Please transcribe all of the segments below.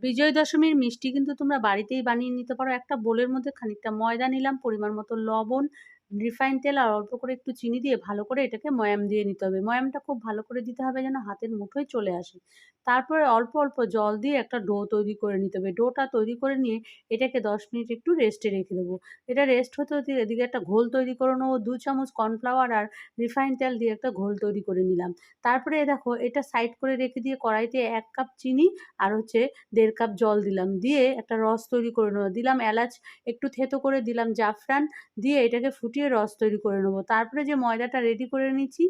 বিজয় দশমীর মিষ্টি কিন্তু তোমরা বাড়িতেই বানিয়ে নিতে পারো। একটা বোলের মধ্যে খানিকটা ময়দা নিলাম, পরিমাণ মতো লবণ, রিফাইন তেল আর অল্প করে একটু চিনি দিয়ে ভালো করে এটাকে ময়াম দিয়ে নিতে হবে। ময়ামটা খুব ভালো করে দিতে হবে যেন হাতের মুঠোয় চলে আসে। তারপরে অল্প, অল্প জল দিয়ে একটা ডো তৈরি করে নিতে হবে। ডোটা তৈরি করে নিয়ে এটাকে ১০ মিনিট একটু রেস্টে রেখে দেবো। এটা রেস্ট হতে, হতে এদিকে একটা ঘোল তৈরি করে নেবো। ২ চামচ কর্নফ্লাওয়ার আর রিফাইন তেল দিয়ে একটা ঘোল তৈরি করে নিলাম। তারপরে দেখো এটা সাইড করে রেখে দিয়ে কড়াইতে ১ কাপ চিনি আর হচ্ছে ১.৫ কাপ জল দিলাম। দিয়ে একটা রস তৈরি করে নেবো। দিলাম এলাচ একটু থেঁতো করে, দিলাম জাফরান, দিয়ে এটাকে ফুটিয়ে রস তৈরি করে নেবো। তারপরে যে ময়দাটা রেডি করে নিচ্ছি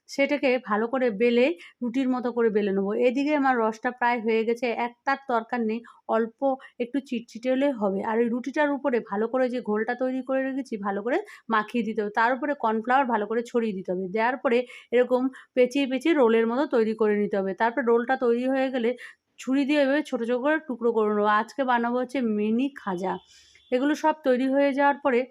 সেটাকে ভালো করে বেলে রুটির মতো করে বেলে নেবো। এদিকে আমার রসটা প্রায় হয়ে গেছে। একটার দরকার নেই, অল্প একটু চিটচিটে হলেই হবে। আর এই রুটিটার উপরে ভালো করে যে ঘোলটা তৈরি করে রেখেছি ভালো করে মাখিয়ে দিতে হবে। তার উপরে কর্নফ্লাওয়ার ভালো করে ছড়িয়ে দিতে হবে। দেওয়ার পরে এরকম পেঁচিয়ে, পেঁচিয়ে রোলের মতো তৈরি করে নিতে হবে। তারপর রোলটা তৈরি হয়ে গেলে ছুরি দিয়ে এভাবে ছোট, ছোট করে টুকরো করে নেবো। আজকে বানাবো হচ্ছে মিনি খাজা। এগুলো সব তৈরি হয়ে যাওয়ার পরে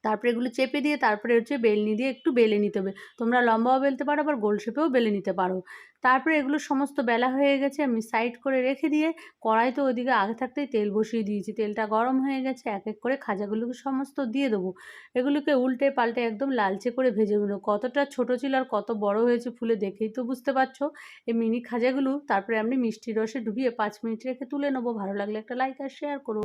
তারপরে এগুলো চেপে দিয়ে তারপরে হচ্ছে বেলনি দিয়ে একটু বেলে নিতে হবে। তোমরা লম্বাও বেলতে পারো আবার গোল শেপেও বেলে নিতে পারো। তারপরে এগুলো সমস্ত বেলা হয়ে গেছে, আমি সাইড করে রেখে দিয়ে কড়াইতে ওদিকে আগে থাকতেই তেল বসিয়ে দিয়েছি। তেলটা গরম হয়ে গেছে, এক, এক করে খাজাগুলোকে সমস্ত দিয়ে দেবো। এগুলোকে উল্টে পাল্টে একদম লালচে করে ভেজে নেবো। কতটা ছোট ছিল আর কত বড় হয়েছে ফুলে দেখেই তো বুঝতে পারছো। এই মিনি খাজাগুলো তারপরে আমি মিষ্টির রসে ডুবিয়ে ৫ মিনিট রেখে তুলে নেবো। ভালো লাগলে একটা লাইক আর শেয়ার করো।